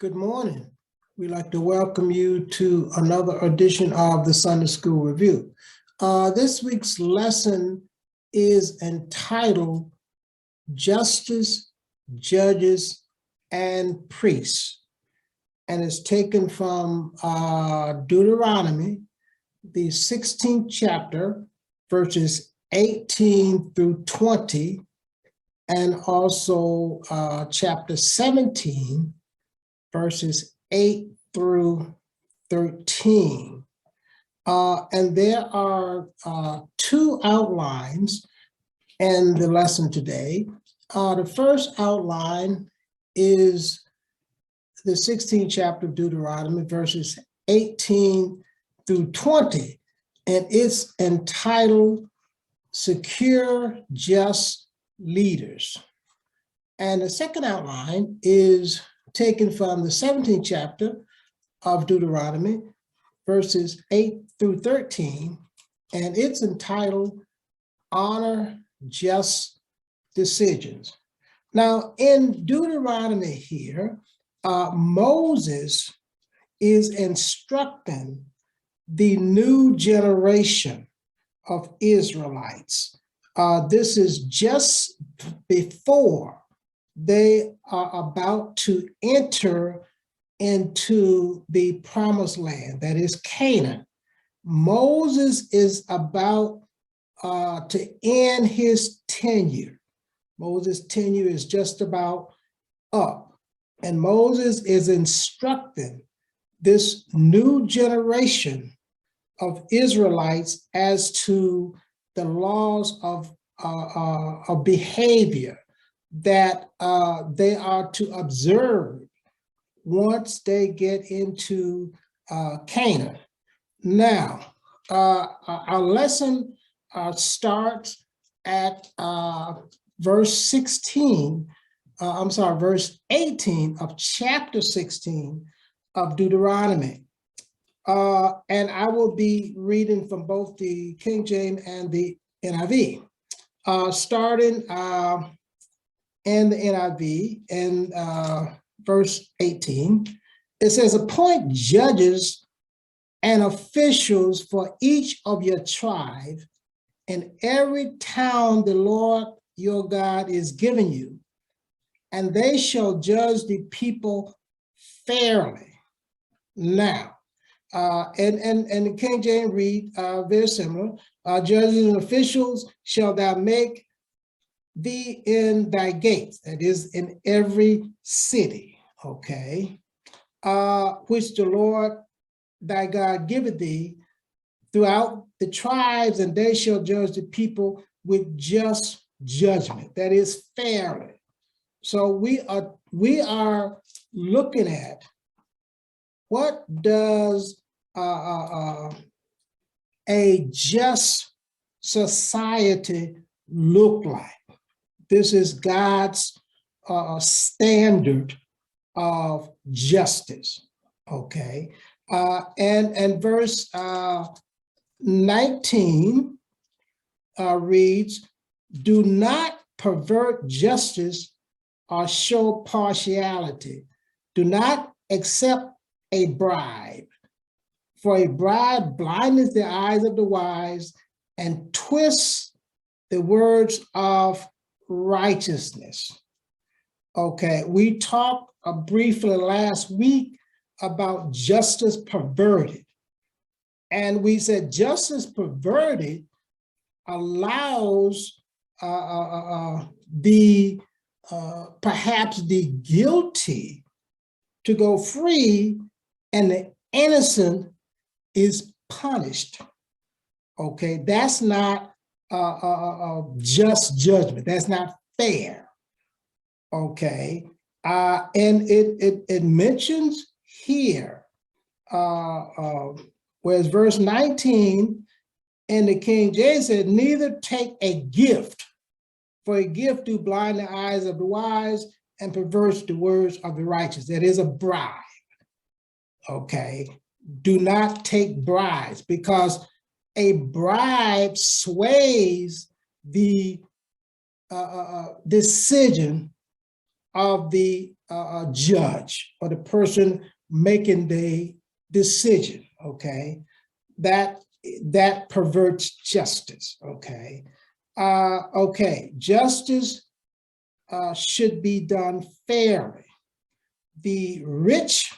Good morning. We'd like to welcome you to another edition of the Sunday School Review. This week's lesson is entitled Justice, Judges, and Priests, and it's taken from Deuteronomy, the 16th chapter, verses 18 through 20, and also chapter 17, verses 8 through 13. And there are two outlines in the lesson today. The first outline is the 16th chapter of Deuteronomy, verses 18 through 20, and it's entitled Secure Just Leaders. And the second outline is taken from the 17th chapter of Deuteronomy, verses 8 through 13, and it's entitled Honor Just Decisions. Now, in Deuteronomy here, Moses is instructing the new generation of Israelites. This is just before they are about to enter into the promised land, that is Canaan. Moses is about to end his tenure. Moses' tenure is just about up, and Moses is instructing this new generation of Israelites as to the laws of behavior that they are to observe once they get into Canaan. Now, our lesson starts at verse 18 of chapter 16 of Deuteronomy. And I will be reading from both the King James and the NIV. Starting in the NIV in verse 18, it says, appoint judges and officials for each of your tribe in every town the Lord your God is giving you, and they shall judge the people fairly. Now, and the King James read very similar, judges and officials shall thou make thee in thy gates, that is in every city, okay, which the Lord thy God giveth thee throughout the tribes, and they shall judge the people with just judgment, that is fairly. So we are looking at what does a just society look like. This is God's standard of justice, okay? And verse 19 reads, do not pervert justice or show partiality. Do not accept a bribe, for a bribe blindeth the eyes of the wise and twists the words of righteousness. Okay, we talked briefly last week about justice perverted. And we said justice perverted allows perhaps the guilty to go free and the innocent is punished. Okay, that's not just judgment. That's not fair. Okay, and it mentions here, whereas verse 19 in the King James said, neither take a gift, for a gift do blind the eyes of the wise and perverts the words of the righteous. That is a bribe. Okay, do not take bribes, because a bribe sways the decision of the judge or the person making the decision, okay, that perverts justice, okay. Okay, justice should be done fairly. The rich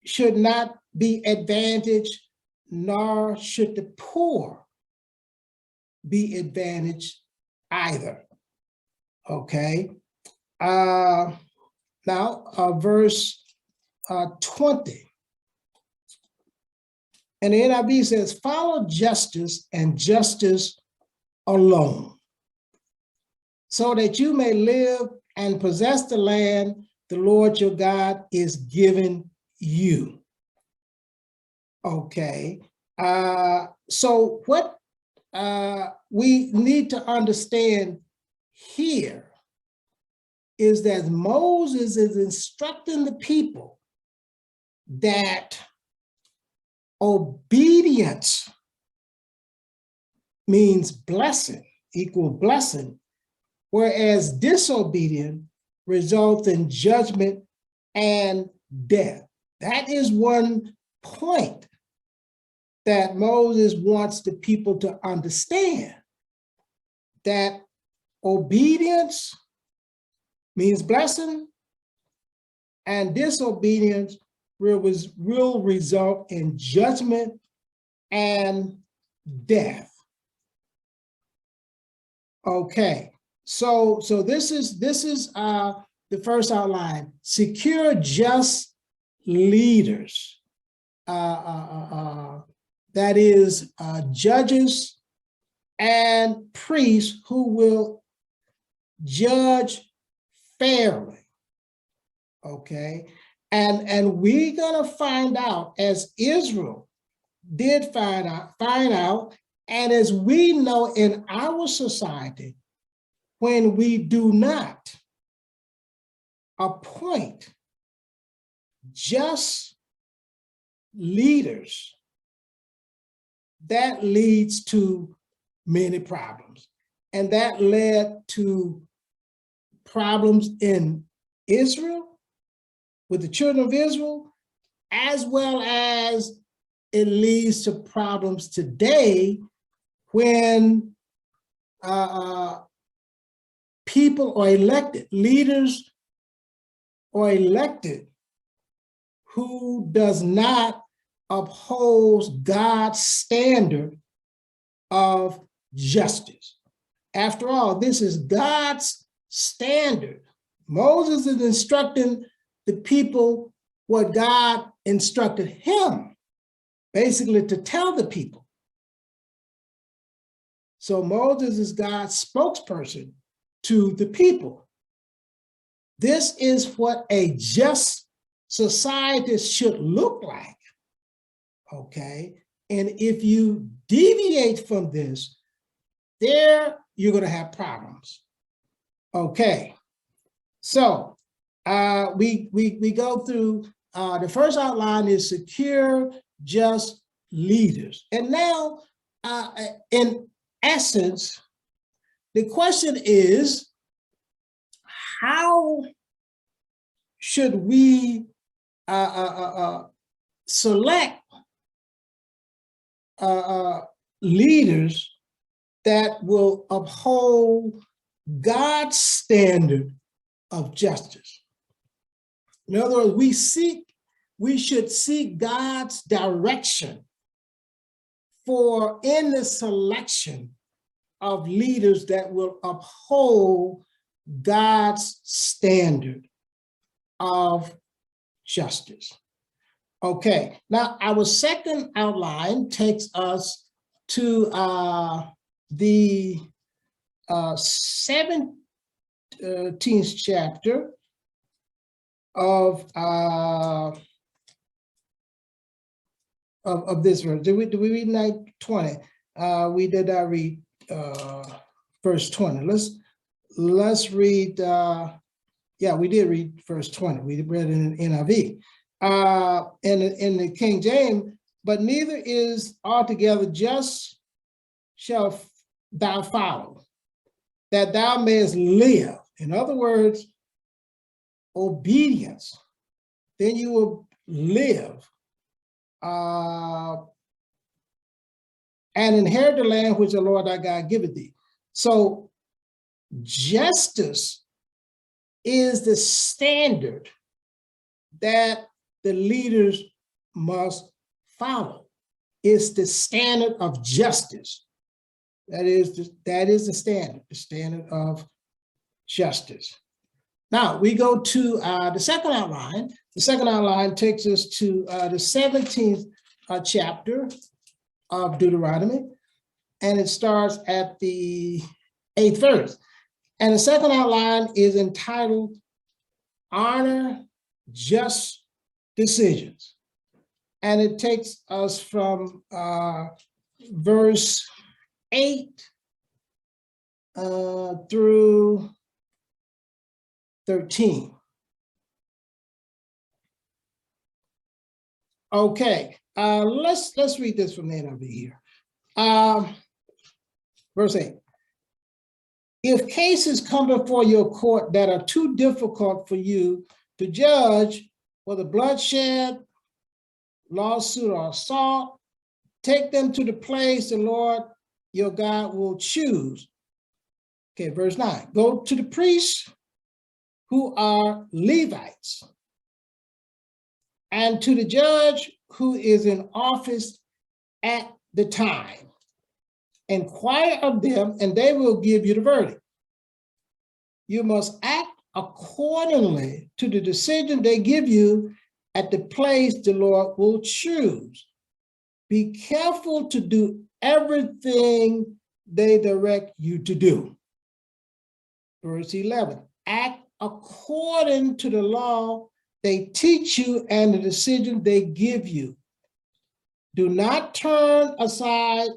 should not be advantaged, nor should the poor be advantaged either, okay. Now, verse 20. And the NIV says, follow justice and justice alone, so that you may live and possess the land the Lord your God is giving you. Okay, so what we need to understand here is that Moses is instructing the people that obedience means blessing, equal blessing, whereas disobedience results in judgment and death. That is one point that Moses wants the people to understand, that obedience means blessing, and disobedience will result in judgment and death. Okay, so this is the first outline: secure just leaders. That is judges and priests who will judge fairly. Okay, and we're gonna find out, as Israel did find out, and as we know in our society, when we do not appoint just leaders, that leads to many problems. And that led to problems in Israel, with the children of Israel, as well as it leads to problems today when people are elected, leaders are elected who does not uphold God's standard of justice. After all, this is God's standard. Moses is instructing the people what God instructed him, basically to tell the people. So Moses is God's spokesperson to the people. This is what a just society should look like, okay? And if you deviate from this, there you're gonna have problems. Okay, so we go through, the first outline is secure, just leaders. And now, in essence, the question is, how should we select leaders that will uphold God's standard of justice? In other words, we should seek God's direction in the selection of leaders that will uphold God's standard of justice. Okay, now our second outline takes us to the 17th chapter of this verse. Did we read 20? We did not read verse 20. Let's read. Yeah, we did read verse 20. We read it in NIV. In the King James, but neither is altogether just shall thou follow, that thou mayest live. In other words, obedience, then you will live and inherit the land which the Lord thy God giveth thee. So justice is the standard that the leaders must follow. It's the standard of justice. That is the standard of justice. Now we go to the second outline. The second outline takes us to the 17th chapter of Deuteronomy, and it starts at the 8th verse. And the second outline is entitled Honor Just Decisions. And it takes us from verse 8 through 13. Okay, let's read this from the NIV here. Verse 8. If cases come before your court that are too difficult for you to judge, whether bloodshed, lawsuit, or assault, take them to the place the Lord your God will choose. Okay, verse 9. Go to the priests who are Levites, and to the judge who is in office at the time. Inquire of them, and they will give you the verdict. You must act accordingly to the decision they give you at the place the Lord will choose. Be careful to do everything they direct you to do. Verse 11, act according to the law they teach you and the decision they give you. Do not turn aside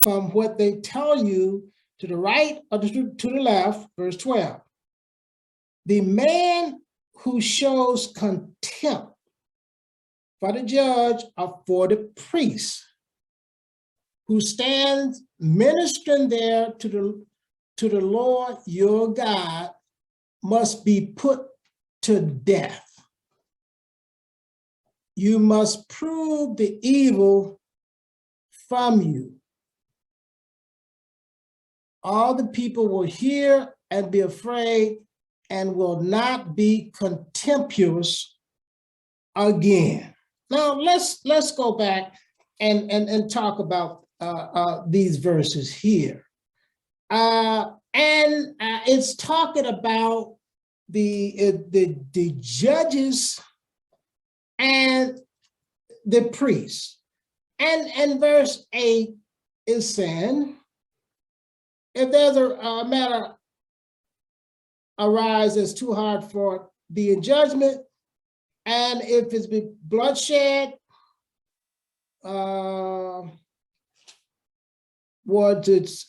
from what they tell you to the right or to the left. Verse 12. The man who shows contempt for the judge or for the priest who stands ministering there to the Lord your God must be put to death. You must prove the evil from you. All the people will hear and be afraid and will not be contemptuous again. Now let's go back and talk about these verses here. It's talking about the judges and the priests. And verse 8 is saying, if there's a matter arise that's too hard for the judgment, and if it's been bloodshed, what it's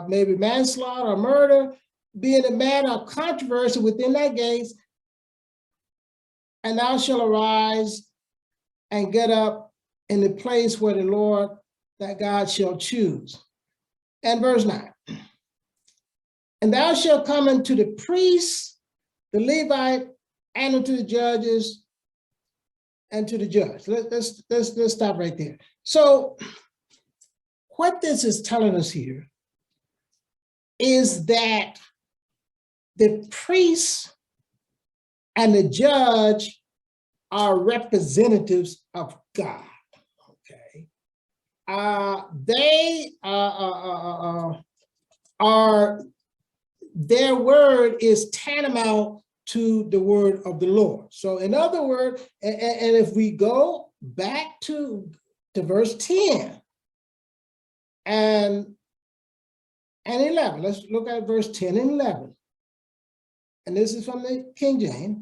maybe manslaughter or murder, being a matter of controversy within that gates, and thou shalt arise and get up in the place where the Lord that God shall choose. And verse 9. And thou shalt come unto the priests, the Levite, and unto the judges, and to the judge. Let's stop right there. So what this is telling us here is that the priests and the judge are representatives of God. Okay, they are. Their word is tantamount to the word of the Lord. So in other words, and if we go back to verse 10 and 11, let's look at verse 10 and 11. And this is from the King James.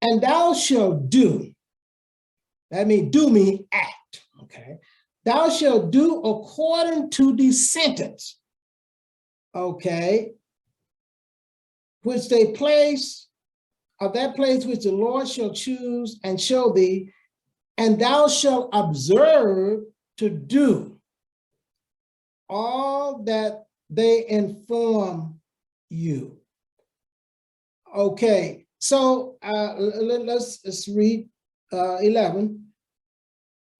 And thou shalt do, that means do mean act, okay? Thou shalt do according to the sentence, okay, which they place, of that place which the Lord shall choose and show thee, and thou shalt observe to do all that they inform you. Okay, So let's read 11.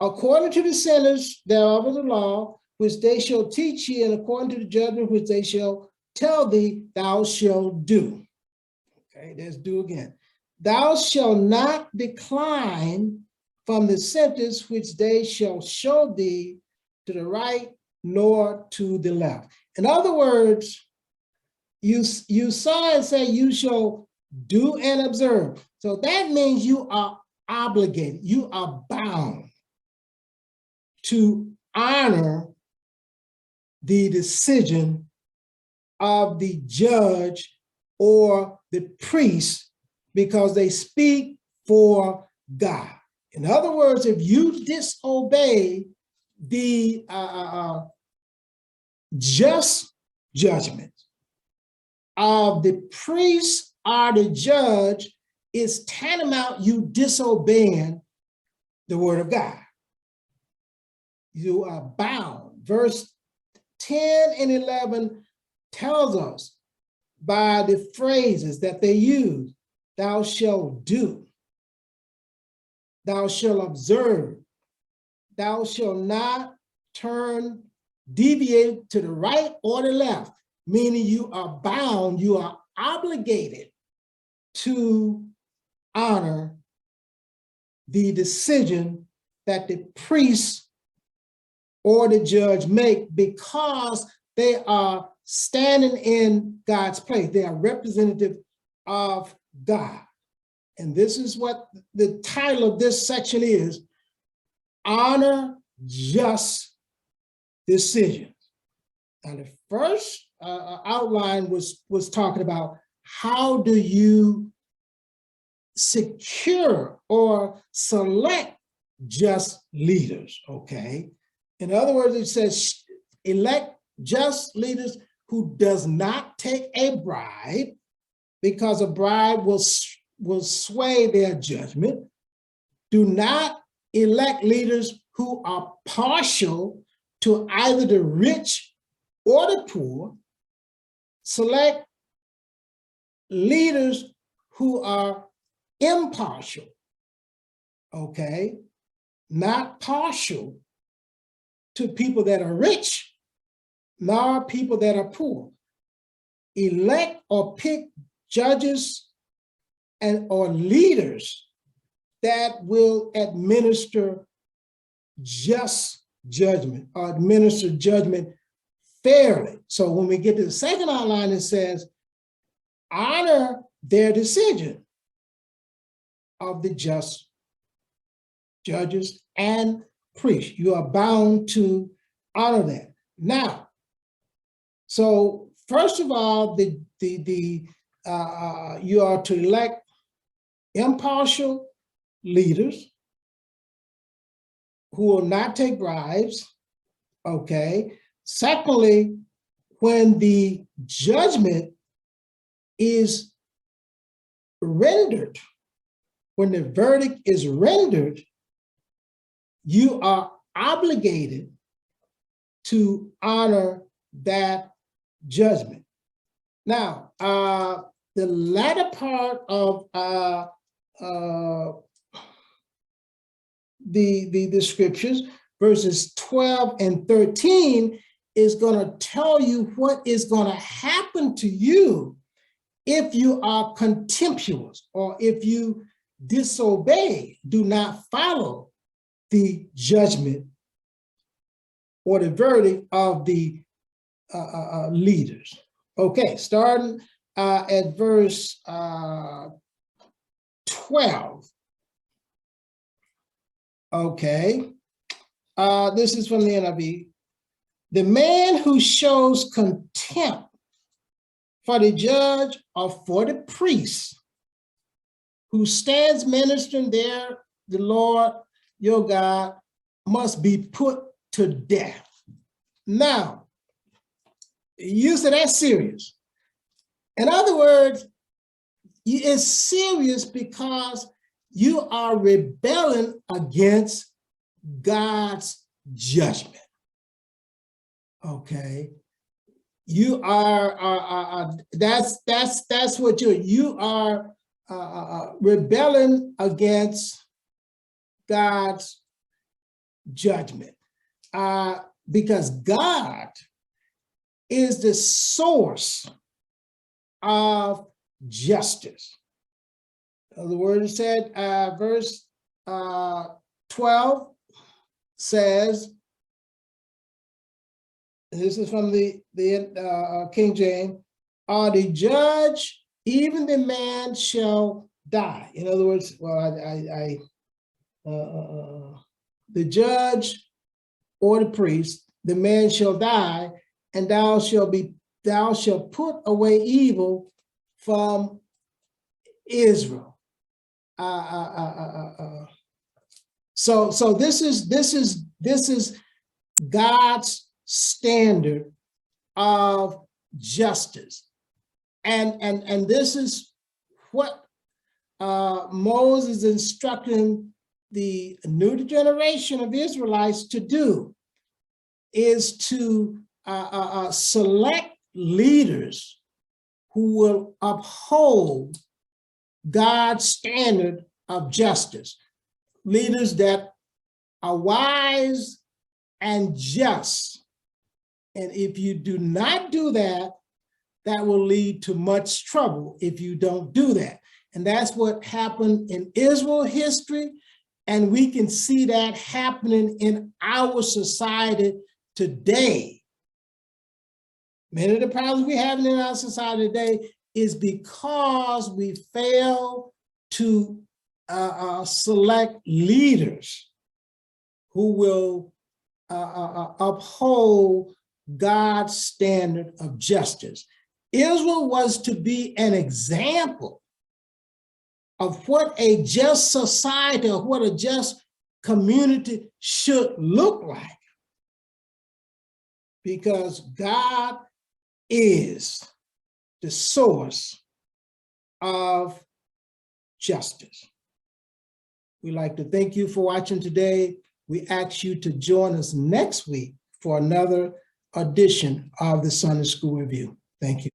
According to the sentence thereof of the law, which they shall teach ye, and according to the judgment which they shall tell thee, thou shalt do. Okay, let's do again. Thou shalt not decline from the sentence which they shall show thee to the right nor to the left. In other words, you saw and say you shall do and observe. So that means you are obligated, you are bound to honor the decision of the judge or the priest because they speak for God. In other words, if you disobey the just judgment of the priest or the judge, it's tantamount you disobeying the word of God. You are bound. Verse 10 and 11 tells us by the phrases that they use, thou shalt do, thou shalt observe, thou shalt not turn, deviate to the right or the left, meaning you are bound, you are obligated to honor the decision that the priest or the judge make because they are standing in God's place. They are representative of God. And this is what the title of this section is: Honor Just Decisions. And the first outline was talking about how do you secure or select just leaders, okay? In other words, it says elect just leaders who does not take a bribe, because a bribe will sway their judgment. Do not elect leaders who are partial to either the rich or the poor. Select leaders who are impartial, okay? Not partial to people that are rich, nor people that are poor. Elect or pick judges or leaders that will administer just judgment or administer judgment fairly. So when we get to the second outline, it says, honor their decision of the just judges and priests. You are bound to honor that. Now, so first of all, you are to elect impartial leaders who will not take bribes, okay? Secondly, when the judgment is rendered, when the verdict is rendered, you are obligated to honor that judgment. Now, the latter part of the scriptures, verses 12 and 13, is going to tell you what is going to happen to you if you are contemptuous or if you disobey, do not follow the judgment or the verdict of the leaders. Okay, starting at verse 12. Okay, this is from the NIV. The man who shows contempt for the judge or for the priest who stands ministering there, the Lord your God, must be put to death. Now, you say that's serious. In other words, it's serious because you are rebelling against God's judgment. Okay, you are that's what you are rebelling against God's judgment, because God is the source of justice. The word is said, verse 12 says, this is from the King James, the judge, even the man shall die. In other words, well, the judge or the priest, the man shall die, and thou shalt put away evil from Israel. So this is God's standard of justice, and this is what Moses instructing the new generation of Israelites to do, is to select leaders who will uphold God's standard of justice, leaders that are wise and just. And if you do not do that, that will lead to much trouble if you don't do that. And that's what happened in Israel history. And we can see that happening in our society today. Many of the problems we're having in our society today is because we fail to select leaders who will uphold God's standard of justice. Israel was to be an example of what a just society or what a just community should look like, because God is the source of justice. We'd like to thank you for watching today. We ask you to join us next week for another edition of the Sunday School Review. Thank you.